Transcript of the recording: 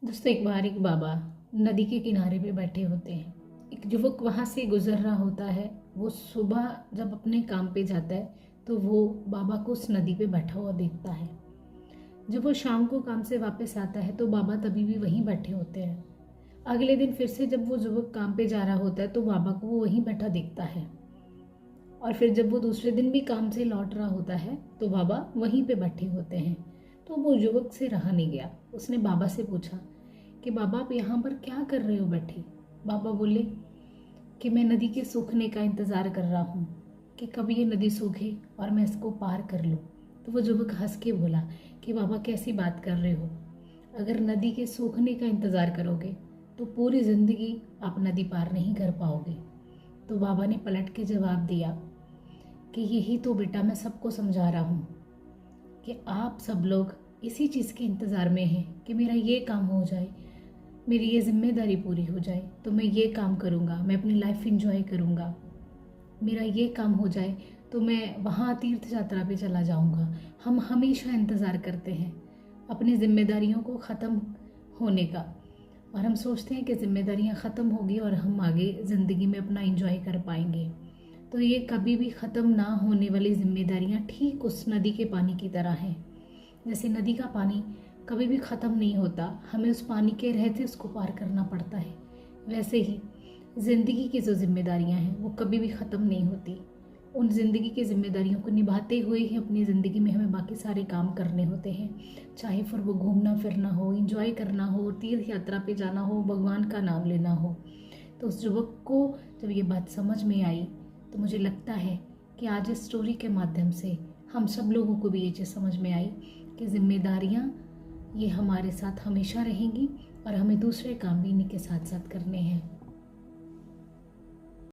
दोस्तों, एक बार एक बाबा नदी के किनारे पे बैठे होते हैं। एक युवक वहाँ से गुजर रहा होता है। वो सुबह जब अपने काम पे जाता है तो वो बाबा को उस नदी पे बैठा हुआ देखता है। जब वो शाम को काम से वापस आता है तो बाबा तभी भी वहीं बैठे होते हैं। अगले दिन फिर से जब वो युवक काम पे जा रहा होता है तो बाबा को वो वहीं बैठा दिखता है। और फिर जब वो दूसरे दिन भी काम से लौट रहा होता है तो बाबा वहीं पे बैठे होते हैं। तो वो युवक से रहा नहीं गया। उसने बाबा से पूछा कि बाबा, आप यहाँ पर क्या कर रहे हो बैठे? बाबा बोले कि मैं नदी के सूखने का इंतज़ार कर रहा हूँ कि कभी ये नदी सूखे और मैं इसको पार कर लूँ। तो वो युवक हंस के बोला कि बाबा, कैसी बात कर रहे हो? अगर नदी के सूखने का इंतज़ार करोगे तो पूरी ज़िंदगी आप नदी पार नहीं कर पाओगे। तो बाबा ने पलट के जवाब दिया कि यही तो बेटा मैं सबको समझा रहा हूँ कि आप सब लोग इसी चीज़ के इंतज़ार में हैं कि मेरा ये काम हो जाए, मेरी ये जिम्मेदारी पूरी हो जाए तो मैं ये काम करूँगा, मैं अपनी लाइफ इंजॉय करूँगा। मेरा ये काम हो जाए तो मैं वहाँ तीर्थ यात्रा पे चला जाऊँगा। हम हमेशा इंतज़ार करते हैं अपनी जिम्मेदारियों को ख़त्म होने का, और हम सोचते हैं कि जिम्मेदारियाँ ख़त्म होगी और हम आगे ज़िंदगी में अपना इंजॉय कर पाएंगे। तो ये कभी भी ख़त्म ना होने वाली जिम्मेदारियाँ ठीक उस नदी के पानी की तरह हैं। जैसे नदी का पानी कभी भी ख़त्म नहीं होता, हमें उस पानी के रहते उसको पार करना पड़ता है। वैसे ही ज़िंदगी की जो जिम्मेदारियाँ हैं वो कभी भी ख़त्म नहीं होती। उन ज़िंदगी की जिम्मेदारियों को निभाते हुए ही अपनी ज़िंदगी में हमें बाकी सारे काम करने होते हैं। चाहे फिर वो घूमना फिरना हो, इंजॉय करना हो, तीर्थ यात्रा पे जाना हो, भगवान का नाम लेना हो। तो उस युवक को जब ये बात समझ में आई तो मुझे लगता है कि आज इस स्टोरी के माध्यम से हम सब लोगों को भी ये चीज़ समझ में आई कि जिम्मेदारियाँ ये हमारे साथ हमेशा रहेंगी और हमें दूसरे काम भी इन्हीं के साथ साथ करने हैं।